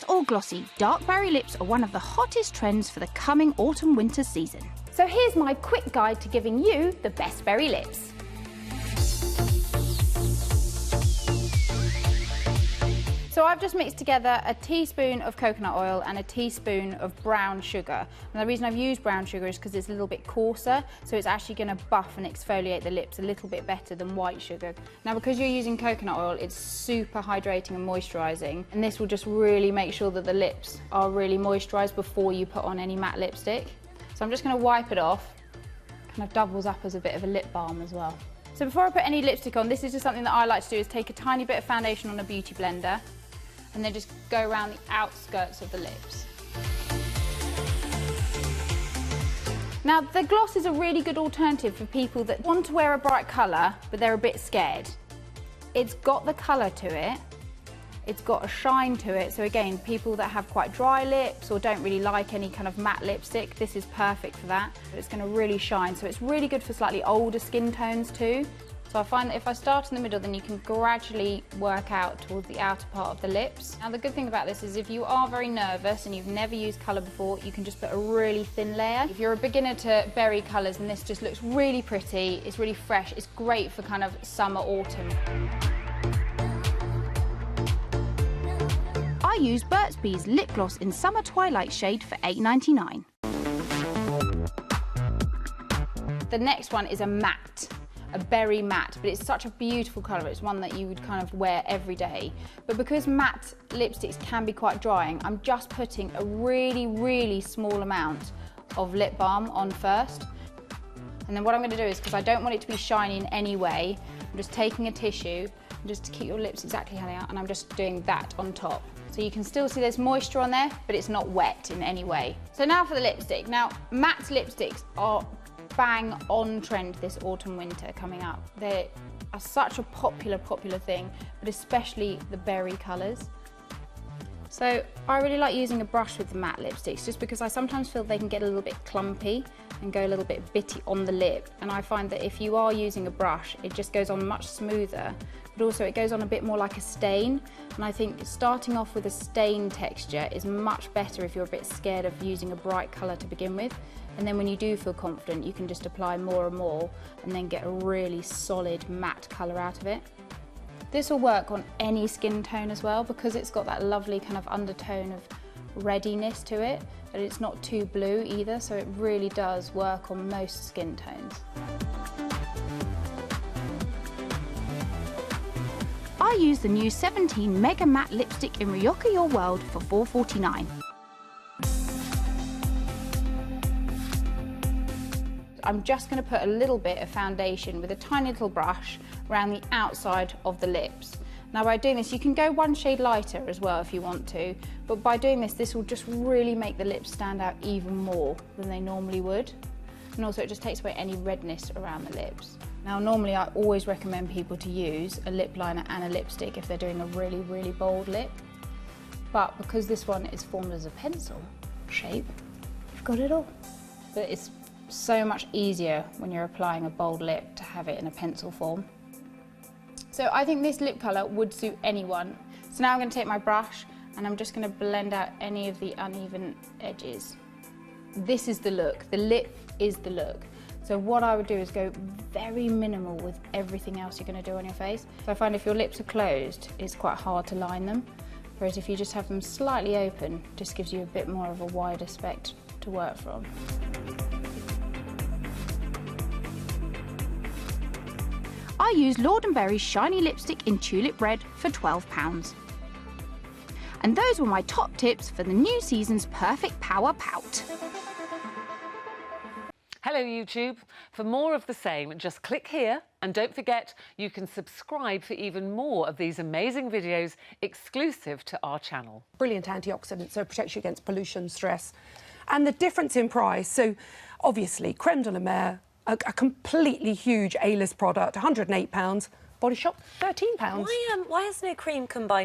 Matte or glossy, dark berry lips are one of the hottest trends for the coming autumn-winter season. So here's my quick guide to giving you the best berry lips. So I've just mixed together a teaspoon of coconut oil and a teaspoon of brown sugar. And the reason I've used brown sugar is because it's a little bit coarser, so it's actually going to buff and exfoliate the lips a little bit better than white sugar. Now, because you're using coconut oil, it's super hydrating and moisturising, and this will just really make sure that the lips are really moisturised before you put on any matte lipstick. So I'm just going to wipe it off, kind of doubles up as a bit of a lip balm as well. So before I put any lipstick on, this is just something that I like to do, is take a tiny bit of foundation on a beauty blender, and then just go around the outskirts of the lips. Now, the gloss is a really good alternative for people that want to wear a bright colour, but they're a bit scared. It's got the colour to it, it's got a shine to it, so again, people that have quite dry lips or don't really like any kind of matte lipstick, this is perfect for that. It's going to really shine, so it's really good for slightly older skin tones too. So I find that if I start in the middle, then you can gradually work out towards the outer part of the lips. Now, the good thing about this is if you are very nervous and you've never used colour before, you can just put a really thin layer. If you're a beginner to berry colours, then this just looks really pretty, it's really fresh, it's great for kind of summer, autumn. I use BURT'S lip gloss in Summer Twilight shade for £8.99. The next one is a matte. A berry matte, but it's such a beautiful colour. It's one that you would kind of wear every day. But because matte lipsticks can be quite drying, I'm just putting a really, really small amount of lip balm on first. And then what I'm going to do is, because I don't want it to be shiny in any way, I'm just taking a tissue, and just to keep your lips exactly how they are, and I'm just doing that on top. So you can still see there's moisture on there, but it's not wet in any way. So now for the lipstick. Now, matte lipsticks are bang on trend this autumn winter coming up. They are such a popular thing, but especially the berry colours. So I really like using a brush with the matte lipsticks, just because I sometimes feel they can get a little bit clumpy and go a little bit bitty on the lip, and I find that if you are using a brush, it just goes on much smoother, but also it goes on a bit more like a stain, and I think starting off with a stain texture is much better if you're a bit scared of using a bright colour to begin with, and then when you do feel confident, you can just apply more and more and then get a really solid matte colour out of it. This will work on any skin tone as well, because it's got that lovely kind of undertone of reddiness to it, but it's not too blue either, so it really does work on most skin tones. I use the new 17 Mega Matte Lipstick in Ryoka Your World for £4.49. I'm just going to put a little bit of foundation with a tiny little brush around the outside of the lips. Now, by doing this, you can go one shade lighter as well if you want to, but by doing this, this will just really make the lips stand out even more than they normally would. And also it just takes away any redness around the lips. Now, normally I always recommend people to use a lip liner and a lipstick if they're doing a really, really bold lip. But because this one is formed as a pencil shape, you've got it all. But it's so much easier when you're applying a bold lip to have it in a pencil form. So I think this lip colour would suit anyone. So now I'm going to take my brush and I'm just going to blend out any of the uneven edges. This is the look. The lip is the look. So what I would do is go very minimal with everything else you're going to do on your face. So I find if your lips are closed, it's quite hard to line them. Whereas if you just have them slightly open, it just gives you a bit more of a wider spectrum to work from. I use Lord & Berry's shiny lipstick in Tulip Red for £12. And those were my top tips for the new season's perfect power pout. Hello YouTube. For more of the same, just click here, and don't forget you can subscribe for even more of these amazing videos exclusive to our channel. Brilliant antioxidant, so it protects you against pollution, stress. And the difference in price, so obviously Creme de la Mer, a completely huge A-list product, £108, Body Shop £13. Why has no cream combined